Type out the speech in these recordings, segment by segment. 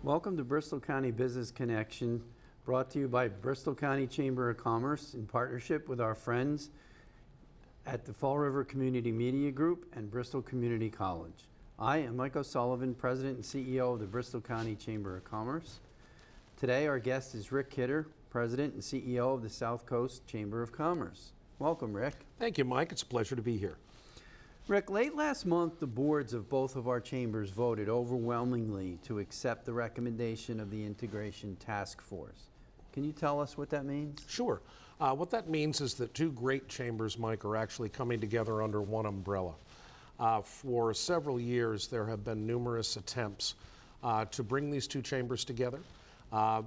Welcome to Bristol County Business Connection, brought to you by Bristol County Chamber of Commerce in partnership with our friends at the Fall River Community Media Group and Bristol Community College. I am Mike O'Sullivan, President and CEO of the Bristol County Chamber of Commerce. Today our guest is Rick Kidder, President and CEO of the South Coast Chamber of Commerce. Welcome, Rick. Thank you, Mike. It's a pleasure to be here. Rick, late last month, the boards of both of our chambers voted overwhelmingly to accept the recommendation of the Integration Task Force. Can you tell us what that means? Sure. What that means is that two great chambers, Mike, are actually coming together under one umbrella. For several years, there have been numerous attempts to bring these two chambers together.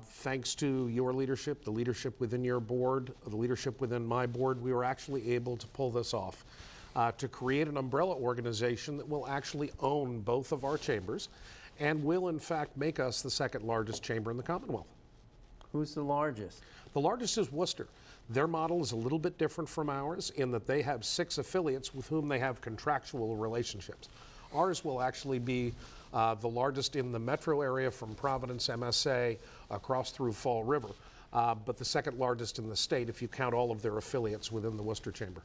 Thanks to your leadership, the leadership within your board, the leadership within my board, we were actually able to pull this off. To create an umbrella organization that will actually own both of our chambers and will in fact make us the second largest chamber in the Commonwealth. Who's the largest? The largest is Worcester. Their model is a little bit different from ours in that they have 6 affiliates with whom they have contractual relationships. Ours will actually be the largest in the metro area from Providence, MSA, across through Fall River, but the second largest in the state if you count all of their affiliates within the Worcester Chamber.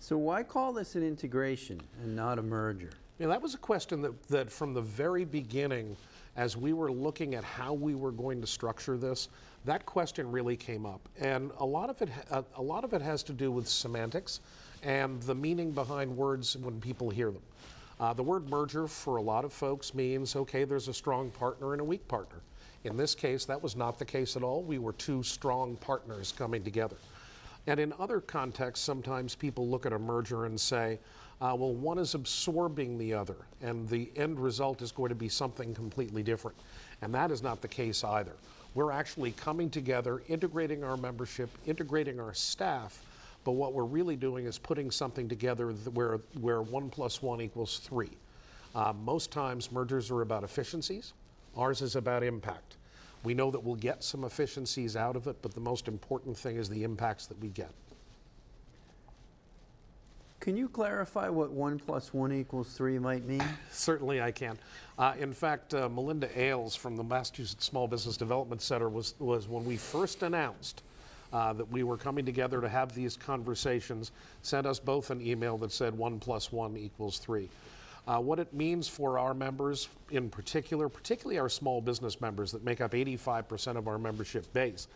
So why call this an integration and not a merger? Yeah, that was a question that from the very beginning, as we were looking at how we were going to structure this, that question really came up. And a lot of it has to do with semantics and the meaning behind words when people hear them. The word merger for a lot of folks means, okay, there's a strong partner and a weak partner. In this case, that was not the case at all. We were two strong partners coming together. And in other contexts, sometimes people look at a merger and say, well, one is absorbing the other, and the end result is going to be something completely different. And that is not the case either. We're actually coming together, integrating our membership, integrating our staff, but what we're really doing is putting something together where 1 + 1 = 3. Most times, mergers are about efficiencies. Ours is about impact. We know that we'll get some efficiencies out of it, but the most important thing is the impacts that we get. Can you clarify what 1 + 1 = 3 might mean? Certainly I can. In fact, Melinda Ailes from the Massachusetts Small Business Development Center was when we first announced that we were coming together to have these conversations, sent us both an email that said 1 + 1 = 3. What it means for our members in particular, particularly our small business members that make up 85% of our membership base,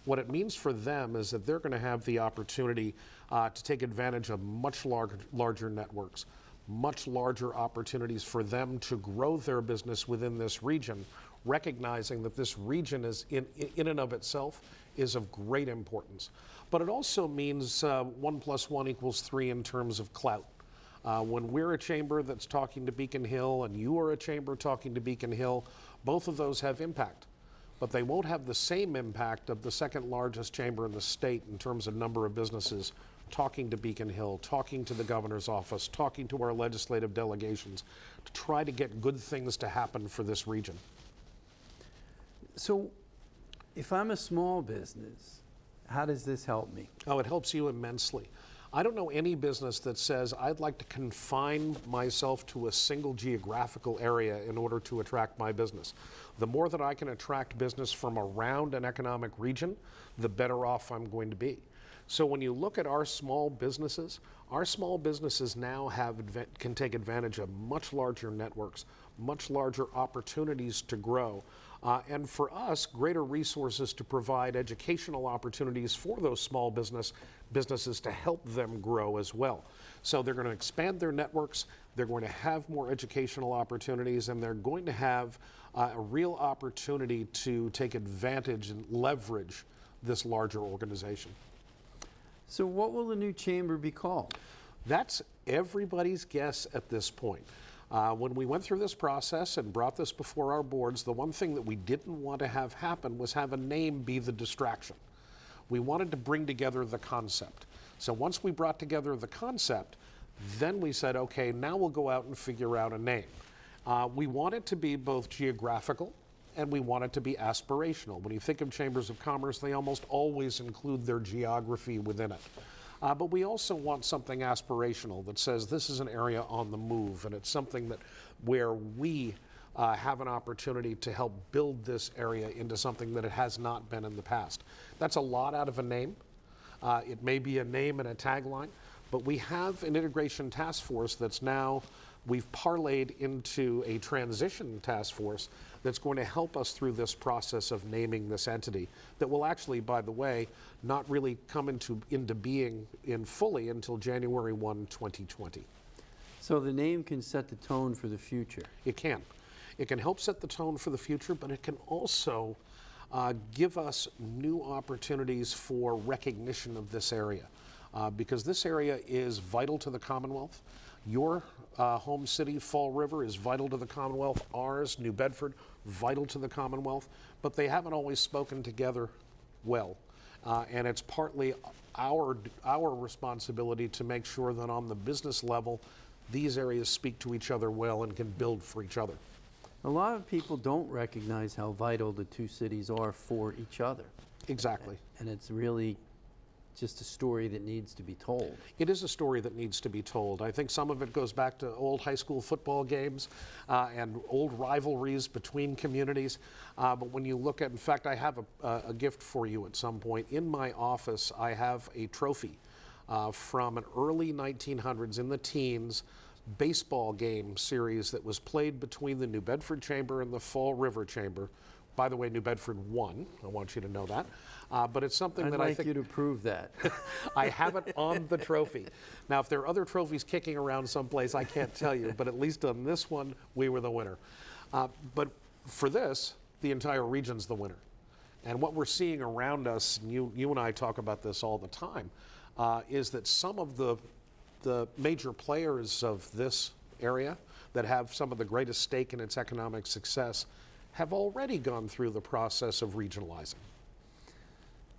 what it means for them is that they're going to have the opportunity to take advantage of much larger networks, much larger opportunities for them to grow their business within this region, recognizing that this region is in and of itself is of great importance. But it also means 1 + 1 = 3 in terms of clout. When we're a chamber that's talking to Beacon Hill and you are a chamber talking to Beacon Hill, both of those have impact. But they won't have the same impact of the second largest chamber in the state in terms of number of businesses talking to Beacon Hill, talking to the governor's office, talking to our legislative delegations to try to get good things to happen for this region. So if I'm a small business, how does this help me? Oh, it helps you immensely. I don't know any business that says I'd like to confine myself to a single geographical area in order to attract my business. The more that I can attract business from around an economic region, the better off I'm going to be. So when you look at our small businesses now can take advantage of much larger networks, much larger opportunities to grow, and for us, greater resources to provide educational opportunities for those small businesses to help them grow as well. So they're going to expand their networks, they're going to have more educational opportunities, and they're going to have a real opportunity to take advantage and leverage this larger organization. So what will the new chamber be called? That's everybody's guess at this point. When we went through this process and brought this before our boards, the one thing that we didn't want to have happen was have a name be the distraction. We wanted to bring together the concept. So once we brought together the concept, then we said, okay, now we'll go out and figure out a name. We want it to be both geographical and we want it to be aspirational. When you think of chambers of commerce, they almost always include their geography within it. But we also want something aspirational that says this is an area on the move, and it's something that where we have an opportunity to help build this area into something that it has not been in the past. That's a lot out of a name. It may be a name and a tagline, but we have an integration task force that's now, we've parlayed into a transition task force that's going to help us through this process of naming this entity that will actually, by the way, not really come into being fully until January 1, 2020. So the name can set the tone for the future. It can. It can help set the tone for the future, but it can also give us new opportunities for recognition of this area, because this area is vital to the Commonwealth. Your home city, Fall River, is vital to the Commonwealth. Ours, New Bedford, vital to the Commonwealth, but they haven't always spoken together well. And it's partly our responsibility to make sure that on the business level, these areas speak to each other well and can build for each other. A lot of people don't recognize how vital the two cities are for each other. Exactly. And it's really just a story that needs to be told. It is a story that needs to be told. I think some of it goes back to old high school football games and old rivalries between communities. But when you look at, in fact, I have a gift for you at some point. In my office, I have a trophy from an early 1900s, in the teens, baseball game series that was played between the New Bedford Chamber and the Fall River Chamber. By the way, New Bedford won. I want you to know that. But it's something I'd that like I think you to prove that. I have it on the trophy. Now, if there are other trophies kicking around someplace, I can't tell you, but at least on this one, we were the winner. But for this, the entire region's the winner. And what we're seeing around us, and you and I talk about this all the time, is that some of the major players of this area that have some of the greatest stake in its economic success have already gone through the process of regionalizing.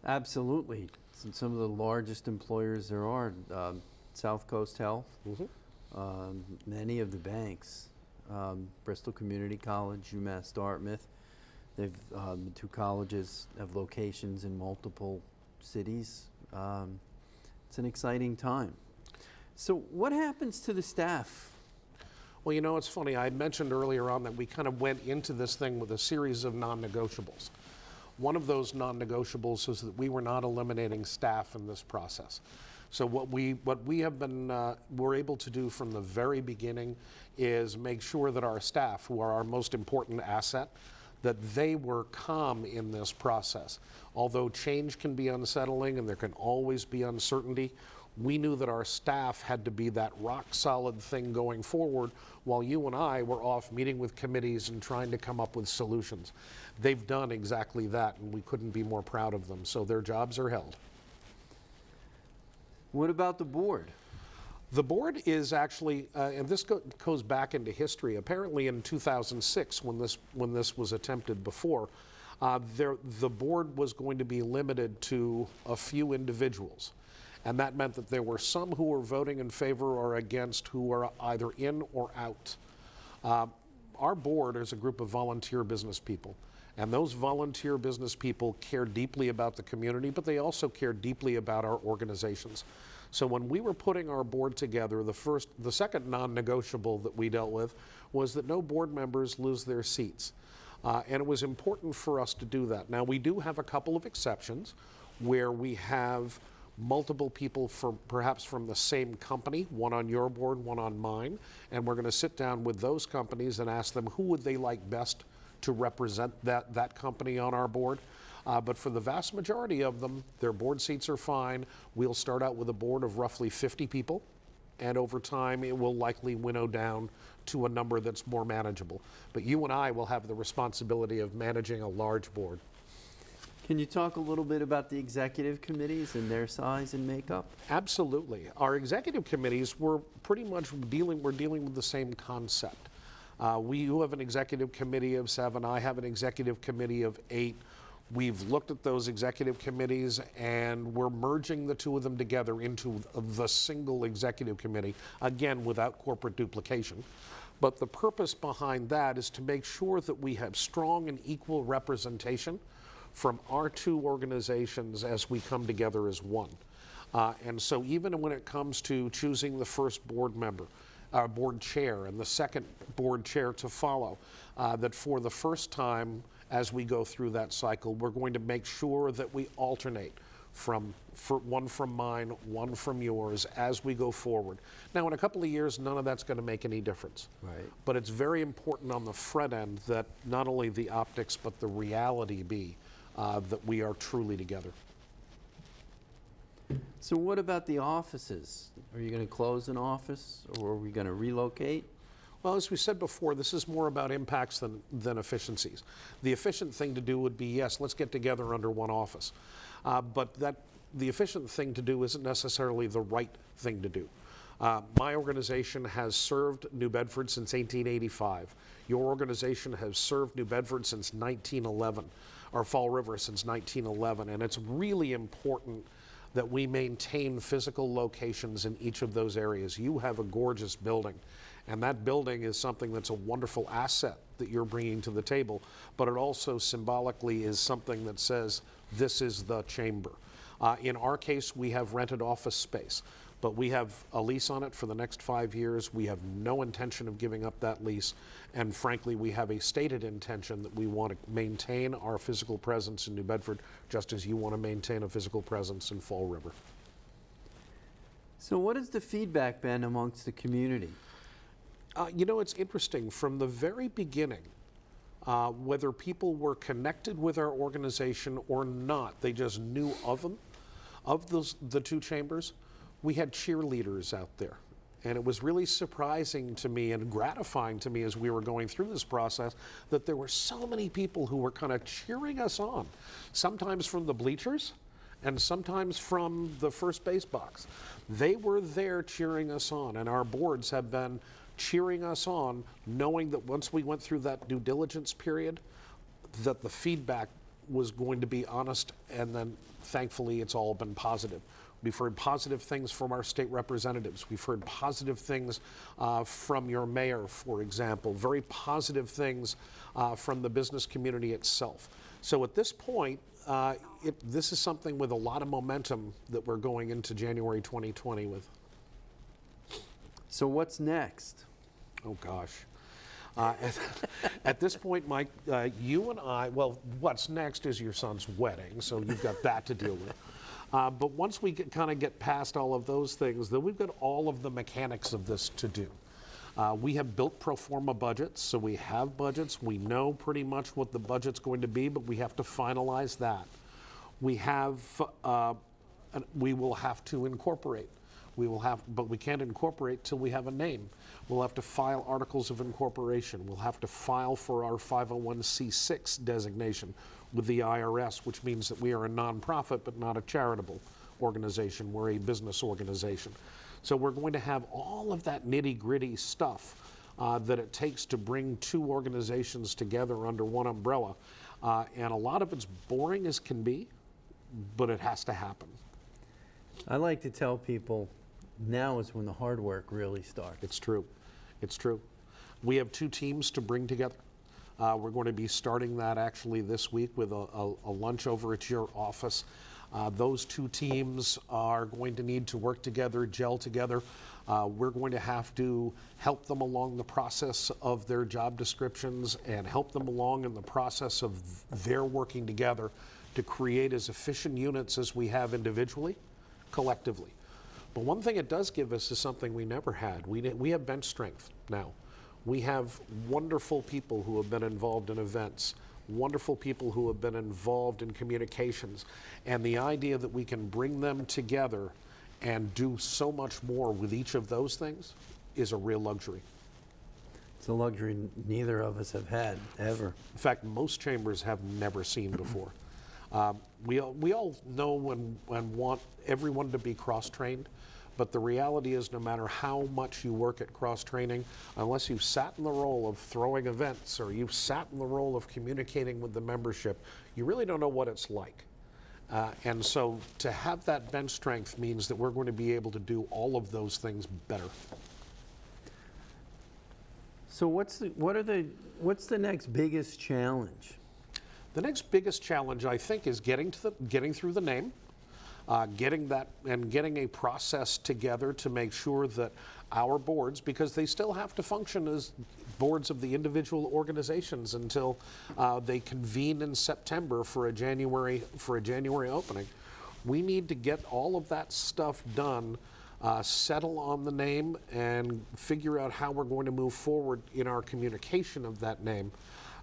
Absolutely. Some of the largest employers there are, South Coast Health, many of the banks, Bristol Community College, UMass Dartmouth. The two colleges have locations in multiple cities. It's an exciting time. So what happens to the staff? Well, you know, it's funny. I mentioned earlier on that we kind of went into this thing with a series of non-negotiables. One of those non-negotiables is that we were not eliminating staff in this process. So what we have been we're able to do from the very beginning is make sure that our staff, who are our most important asset, that they were calm in this process. Although change can be unsettling and there can always be uncertainty, we knew that our staff had to be that rock solid thing going forward while you and I were off meeting with committees and trying to come up with solutions. They've done exactly that, and we couldn't be more proud of them. So their jobs are held. What about the board? The board is actually, and this goes back into history. Apparently in 2006, when this was attempted before, the board was going to be limited to a few individuals. And that meant that there were some who were voting in favor or against who were either in or out. Our board is a group of volunteer business people. And those volunteer business people care deeply about the community, but they also care deeply about our organizations. So when we were putting our board together, the second non-negotiable that we dealt with was that no board members lose their seats. And it was important for us to do that. Now, we do have a couple of exceptions where we have multiple people perhaps from the same company, one on your board, one on mine, and we're going to sit down with those companies and ask them who would they like best to represent that company on our board. But for the vast majority of them, their board seats are fine. We'll start out with a board of roughly 50 people, and over time it will likely winnow down to a number that's more manageable. But you and I will have the responsibility of managing a large board. Can you talk a little bit about the executive committees and their size and makeup? Absolutely. Our executive committees were pretty much dealing with the same concept. We have an executive committee of 7. I have an executive committee of 8. We've looked at those executive committees and we're merging the two of them together into the single executive committee, again, without corporate duplication. But the purpose behind that is to make sure that we have strong and equal representation from our two organizations as we come together as one. And so even when it comes to choosing the first board member, board chair and the second board chair to follow, that for the first time as we go through that cycle, we're going to make sure that we alternate one from mine, one from yours as we go forward. Now, in a couple of years, none of that's going to make any difference. Right. But it's very important on the front end that not only the optics, but the reality be that we are truly together. So what about the offices? Are you going to close an office, or are we going to relocate? Well, as we said before, this is more about impacts than efficiencies. The efficient thing to do would be, yes, let's get together under one office. But the efficient thing to do isn't necessarily the right thing to do. My organization has served New Bedford since 1885. Your organization has served New Bedford since 1911, or Fall River since 1911, and it's really important that we maintain physical locations in each of those areas. You have a gorgeous building, and that building is something that's a wonderful asset that you're bringing to the table, but it also symbolically is something that says, this is the chamber. In our case, we have rented office space, but we have a lease on it for the next 5 years. We have no intention of giving up that lease, and frankly, we have a stated intention that we want to maintain our physical presence in New Bedford, just as you want to maintain a physical presence in Fall River. So what has the feedback been amongst the community? You know, it's interesting. From the very beginning, whether people were connected with our organization or not, they just knew of them, the two chambers. We had cheerleaders out there. And it was really surprising to me and gratifying to me as we were going through this process that there were so many people who were kind of cheering us on, sometimes from the bleachers and sometimes from the first base box. They were there cheering us on, and our boards have been cheering us on, knowing that once we went through that due diligence period, that the feedback was going to be honest, and then thankfully it's all been positive. We've heard positive things from our state representatives. We've heard positive things from your mayor, for example, very positive things from the business community itself. So at this point, this is something with a lot of momentum that we're going into January 2020 with. So what's next? Oh, gosh. At this point, Mike, you and I, well, what's next is your son's wedding, so you've got that to deal with. But once we kind of get past all of those things, then we've got all of the mechanics of this to do. We have built pro forma budgets, so we have budgets. We know pretty much what the budget's going to be, but we have to finalize that. We will have to incorporate. But we can't incorporate till we have a name. We'll have to file articles of incorporation. We'll have to file for our 501c6 designation with the IRS, which means that we are a nonprofit but not a charitable organization. We're a business organization. So we're going to have all of that nitty-gritty stuff that it takes to bring two organizations together under one umbrella. And a lot of it's boring as can be, but it has to happen. I like to tell people, now is when the hard work really starts. It's true. It's true. We have two teams to bring together. We're going to be starting that actually this week with a lunch over at your office. Those two teams are going to need to work together, gel together. We're going to have to help them along the process of their job descriptions and help them along in the process of their working together to create as efficient units as we have individually, collectively. But one thing it does give us is something we never had. We have bench strength now. We have wonderful people who have been involved in events, wonderful people who have been involved in communications, and the idea that we can bring them together and do so much more with each of those things is a real luxury. It's a luxury neither of us have had, ever. In fact, most chambers have never seen before. We all know and want everyone to be cross-trained, but the reality is no matter how much you work at cross-training, unless you've sat in the role of throwing events or you've sat in the role of communicating with the membership, you really don't know what it's like. And so to have that bench strength means that we're going to be able to do all of those things better. So what's the next biggest challenge? The next biggest challenge, I think, is getting through the name. getting a process together to make sure that our boards, because they still have to function as boards of the individual organizations until they convene in September for a January opening. We need to get all of that stuff done, settle on the name, and figure out how we're going to move forward in our communication of that name.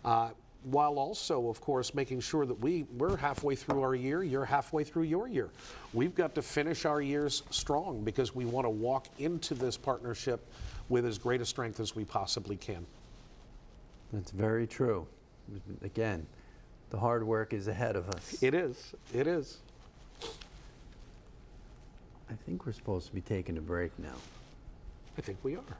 While also, of course, making sure that we're halfway through our year, you're halfway through your year. We've got to finish our years strong because we want to walk into this partnership with as great a strength as we possibly can. That's very true. Again, the hard work is ahead of us. It is. It is. I think we're supposed to be taking a break now. I think we are.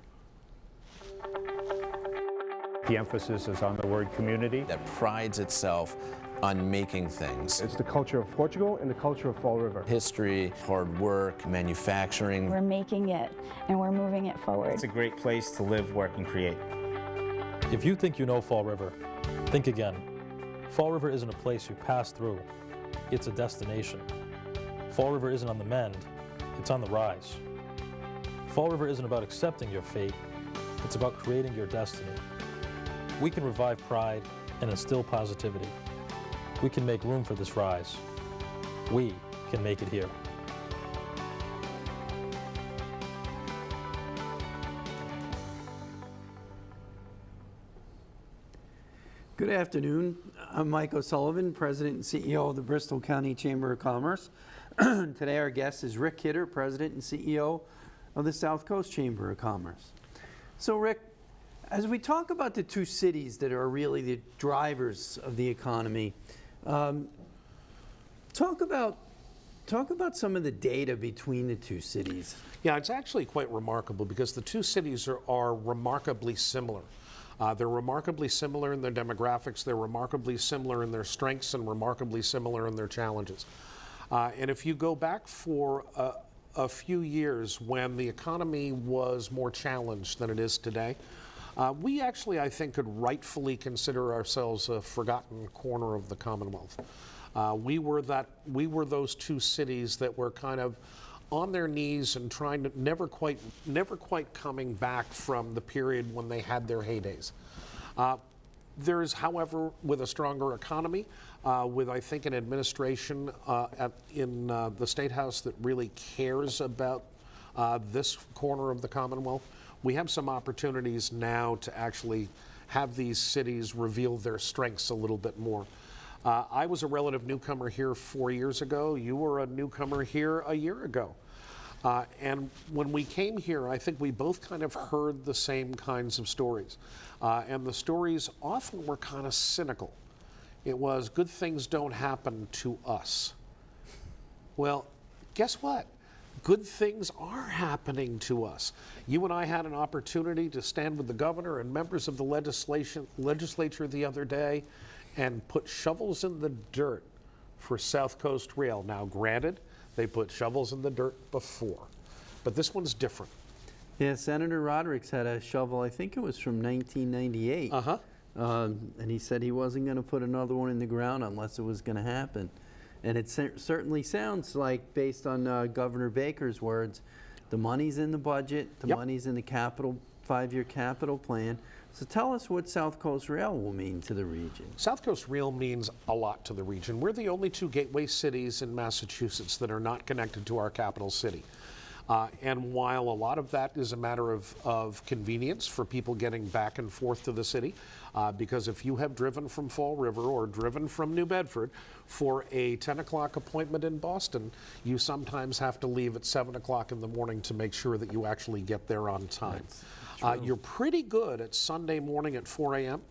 The emphasis is on the word community. That prides itself on making things. It's the culture of Portugal and the culture of Fall River. History, hard work, manufacturing. We're making it and we're moving it forward. It's a great place to live, work, and create. If you think you know Fall River, think again. Fall River isn't a place you pass through, it's a destination. Fall River isn't on the mend, it's on the rise. Fall River isn't about accepting your fate, it's about creating your destiny. We can revive pride and instill positivity. We can make room for this rise. We can make it here. Good afternoon. I'm Mike O'Sullivan, President and CEO of the Bristol County Chamber of Commerce. Today our guest is Rick Kidder, President and CEO of the South Coast Chamber of Commerce. So Rick, as we talk about the two cities that are really the drivers of the economy, talk about some of the data between the two cities. Yeah, it's actually quite remarkable because the two cities are remarkably similar. They're remarkably similar in their demographics, they're remarkably similar in their strengths, and remarkably similar in their challenges. And if you go back for a few years when the economy was more challenged than it is today, we actually, I think, could rightfully consider ourselves a forgotten corner of the Commonwealth. We were those two cities that were kind of on their knees and trying to never quite coming back from the period when they had their heydays. There is, however, with a stronger economy, with I think an administration in the State House that really cares about this corner of the Commonwealth, we have some opportunities now to actually have these cities reveal their strengths a little bit more. I was a relative newcomer here 4 years ago. You were a newcomer here a year ago. And when we came here, I think we both kind of heard the same kinds of stories. And the stories often were kind of cynical. It was, good things don't happen to us. Well, guess what? Good things are happening to us. You and I had an opportunity to stand with the governor and members of the legislature the other day and put shovels in the dirt for South Coast Rail. Now, granted, they put shovels in the dirt before, but this one's different. Yeah, Senator Rodericks had a shovel, I think it was from 1998. And he said he wasn't going to put another one in the ground unless it was going to happen. And it certainly sounds like, based on Governor Baker's words, the money's in the budget, the money's in the five-year capital plan. So tell us what South Coast Rail will mean to the region. South Coast Rail means a lot to the region. We're the only two gateway cities in Massachusetts that are not connected to our capital city. And while a lot of that is a matter of convenience for people getting back and forth to the city, because if you have driven from Fall River or driven from New Bedford for a 10 o'clock appointment in Boston, you sometimes have to leave at 7 o'clock in the morning to make sure that you actually get there on time. You're pretty good at Sunday morning at 4 a.m.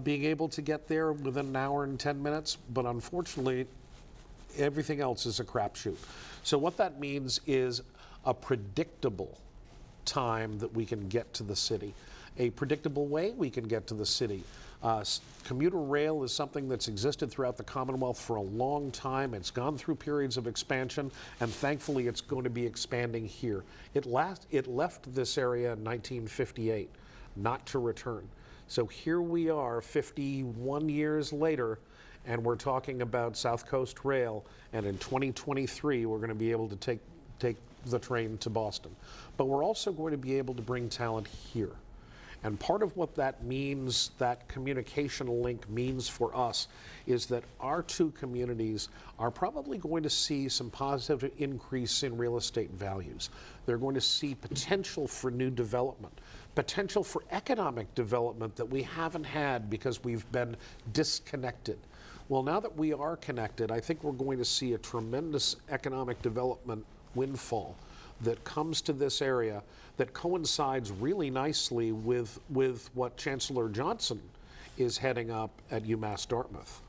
Being able to get there within an hour and 10 minutes, but unfortunately, everything else is a crapshoot. So what that means is a predictable time that we can get to the city, a predictable way we can get to the city. Commuter rail is something that's existed throughout the Commonwealth for a long time. It's gone through periods of expansion, and thankfully it's going to be expanding here. It left this area in 1958, not to return. So here we are 51 years later, and we're talking about South Coast Rail, and in 2023 we're going to be able to take the train to Boston. But we're also going to be able to bring talent here. And part of what that means, that communication link means for us, is that our two communities are probably going to see some positive increase in real estate values. They're going to see potential for new development, potential for economic development that we haven't had because we've been disconnected. Well, now that we are connected, I think we're going to see a tremendous economic development windfall that comes to this area that coincides really nicely with what Chancellor Johnson is heading up at UMass Dartmouth.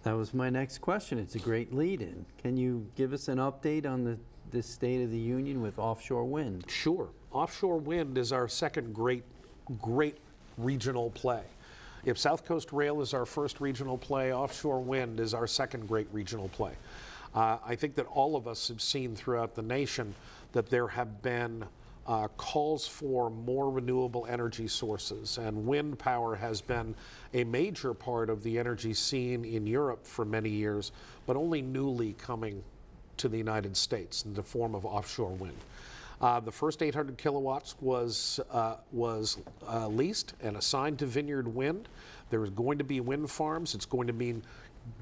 That was my next question. It's a great lead-in. Can you give us an update on the State of the Union with offshore wind? Sure. Offshore wind is our second great regional play. If South Coast Rail is our first regional play, offshore wind is our second great regional play. I think that all of us have seen throughout the nation that there have been calls for more renewable energy sources, and wind power has been a major part of the energy scene in Europe for many years, but only newly coming to the United States in the form of offshore wind. The first 800 kilowatts was leased and assigned to Vineyard Wind. There is going to be wind farms. It's going to mean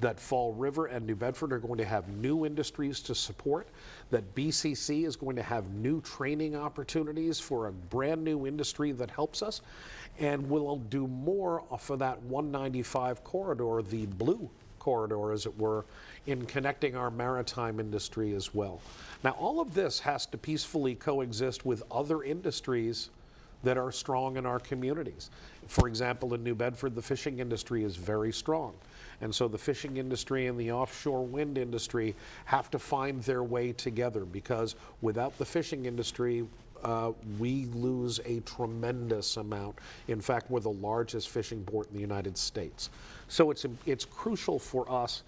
that Fall River and New Bedford are going to have new industries to support, that BCC is going to have new training opportunities for a brand new industry that helps us, and we'll do more for that 195 corridor, the blue corridor as it were, in connecting our maritime industry as well. Now all of this has to peacefully coexist with other industries that are strong in our communities. For example, in New Bedford, the fishing industry is very strong. And so the fishing industry and the offshore wind industry have to find their way together, because without the fishing industry, we lose a tremendous amount. In fact, we're the largest fishing port in the United States. So it's crucial for us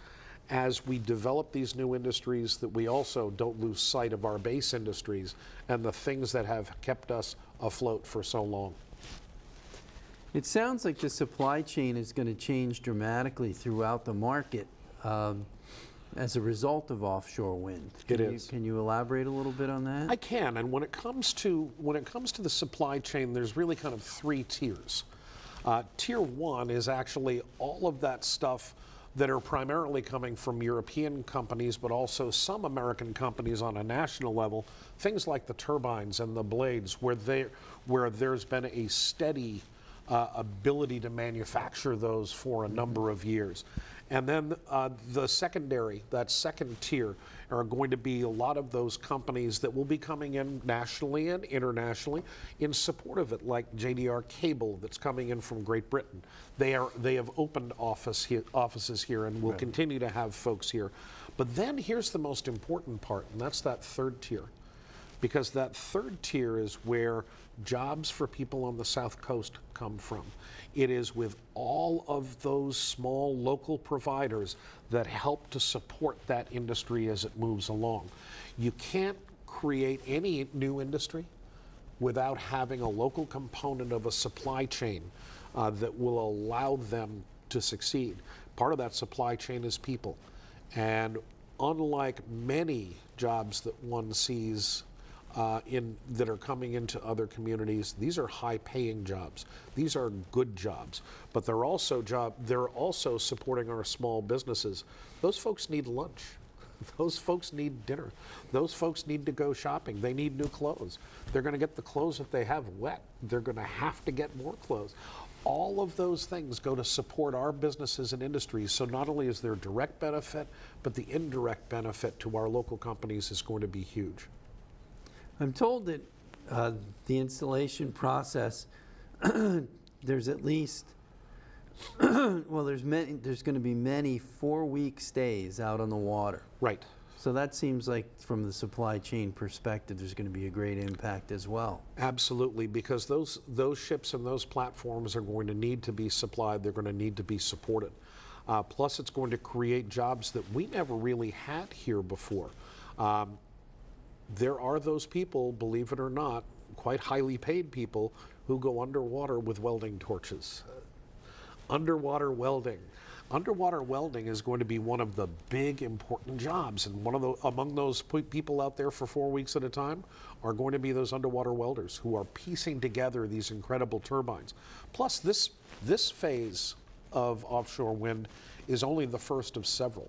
as we develop these new industries that we also don't lose sight of our base industries and the things that have kept us afloat for so long. It sounds like the supply chain is going to change dramatically throughout the market as a result of offshore wind. Can you elaborate a little bit on that? I can, and when it comes to the supply chain, there's really kind of three tiers. Tier one is actually all of that stuff that are primarily coming from European companies, but also some American companies on a national level, things like the turbines and the blades, where there's been a steady ability to manufacture those for a number of years. And then the secondary, that second tier, are going to be a lot of those companies that will be coming in nationally and internationally in support of it, like JDR Cable that's coming in from Great Britain. They have opened offices here and will continue to have folks here. But then here's the most important part, and that's that third tier. Because that third tier is where jobs for people on the South Coast come from. It is with all of those small local providers that help to support that industry as it moves along. You can't create any new industry without having a local component of a supply chain that will allow them to succeed. Part of that supply chain is people. And unlike many jobs that one sees that are coming into other communities, these are high-paying jobs. These are good jobs, but they're also supporting our small businesses. Those folks need lunch. Those folks need dinner. Those folks need to go shopping. They need new clothes. They're going to get the clothes that they have wet. They're going to have to get more clothes. All of those things go to support our businesses and industries. So not only is there direct benefit, but the indirect benefit to our local companies is going to be huge. I'm told that the installation process, there's at least, well, there's going to be many 4-week stays out on the water. Right. So that seems like from the supply chain perspective, there's going to be a great impact as well. Absolutely, because those ships and those platforms are going to need to be supplied. They're going to need to be supported. Plus, it's going to create jobs that we never really had here before. There are those people, believe it or not, quite highly paid people who go underwater with welding torches. Underwater welding. underwater welding is going to be one of the big important jobs, and among those people out there for 4 weeks at a time are going to be those underwater welders who are piecing together these incredible turbines. Plus, this phase of offshore wind is only the first of several,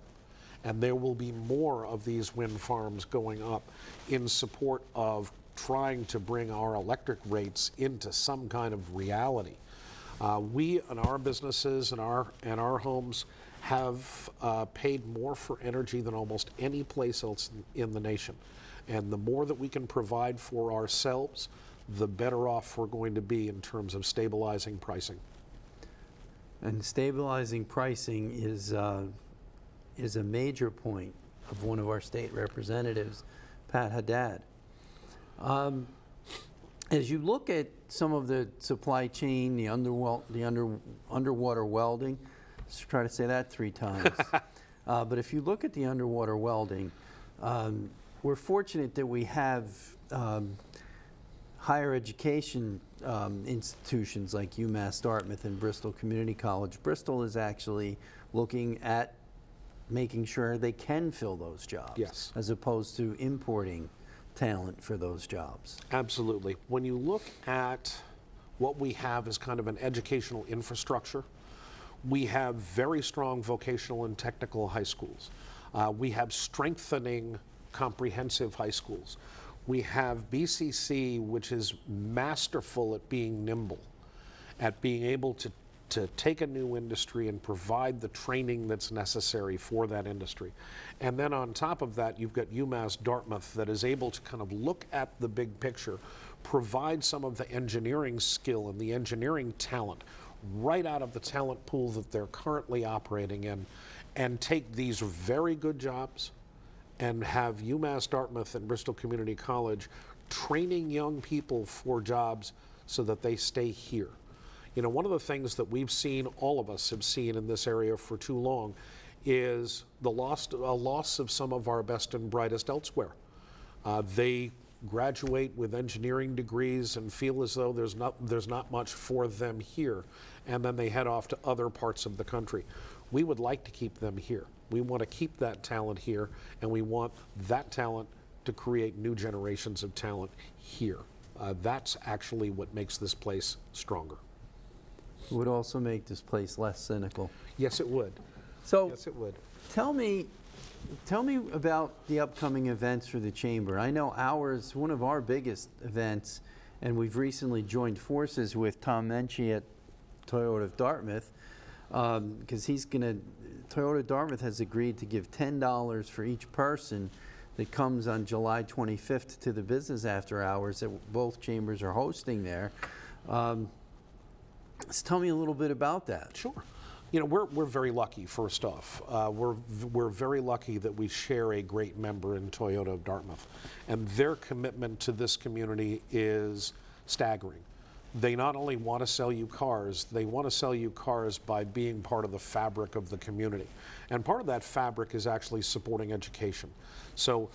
and there will be more of these wind farms going up in support of trying to bring our electric rates into some kind of reality. We and our businesses and our homes have paid more for energy than almost any place else in the nation. And the more that we can provide for ourselves, the better off we're going to be in terms of stabilizing pricing. And stabilizing pricing is a major point of one of our state representatives, Pat Haddad. As you look at some of the supply chain, the underwater welding, let's try to say that 3 times. But if you look at the underwater welding, we're fortunate that we have higher education institutions like UMass Dartmouth and Bristol Community College. Bristol is actually looking at making sure they can fill those jobs, Yes, as opposed to importing talent for those jobs. absolutely. When you look at what we have as kind of an educational infrastructure, we have very strong vocational and technical high schools. We have strengthening comprehensive high schools. We have BCC, which is masterful at being nimble, at being able to take a new industry and provide the training that's necessary for that industry. And then on top of that, you've got UMass Dartmouth that is able to kind of look at the big picture, provide some of the engineering skill and the engineering talent right out of the talent pool that they're currently operating in, and take these very good jobs and have UMass Dartmouth and Bristol Community College training young people for jobs so that they stay here. You know, one of the things that we've seen, all of us have seen in this area for too long, is a loss of some of our best and brightest elsewhere. They graduate with engineering degrees and feel as though there's not much for them here, and then they head off to other parts of the country. We would like to keep them here. We want to keep that talent here, and we want that talent to create new generations of talent here. That's actually what makes this place stronger. It would also make this place less cynical. Yes, it would. So Yes, it would. tell me about the upcoming events for the Chamber. I know one of our biggest events, and we've recently joined forces with Tom Menchie at Toyota of Dartmouth, because Toyota Dartmouth has agreed to give $10 for each person that comes on July 25th to the business after hours that both chambers are hosting there. Just tell me a little bit about that. Sure. You know, we're very lucky, first off. We're very lucky that we share a great member in Toyota of Dartmouth. And their commitment to this community is staggering. They not only want to sell you cars, they want to sell you cars by being part of the fabric of the community. And part of that fabric is actually supporting education. So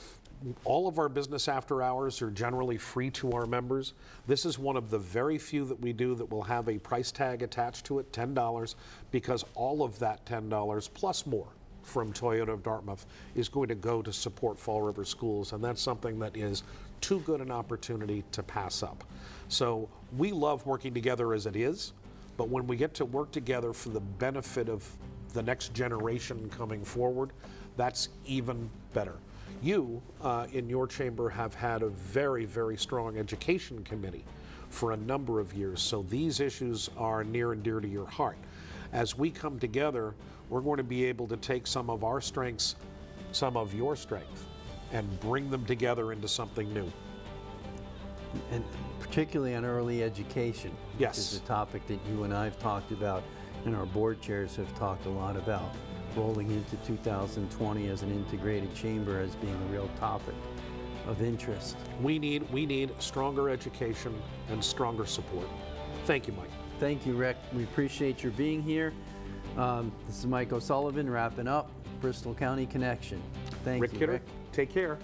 all of our business after hours are generally free to our members. This is one of the very few that we do that will have a price tag attached to it, $10, because all of that $10 plus more from Toyota of Dartmouth is going to go to support Fall River schools, and that's something that is too good an opportunity to pass up. So we love working together as it is, but when we get to work together for the benefit of the next generation coming forward, that's even better. You, in your chamber, have had a very, very strong education committee for a number of years, so these issues are near and dear to your heart. As we come together, we're going to be able to take some of our strengths, some of your strength, and bring them together into something new. And particularly on early education, Yes. which is a topic that you and I have talked about, and our board chairs have talked a lot about, rolling into 2020 as an integrated chamber as being a real topic of interest. We need stronger education and stronger support. Thank you, Mike. Thank you, Rick. We appreciate your being here. This is Mike O'Sullivan wrapping up Bristol County Connection. Thank Rick you, Kidder, Rick. take care.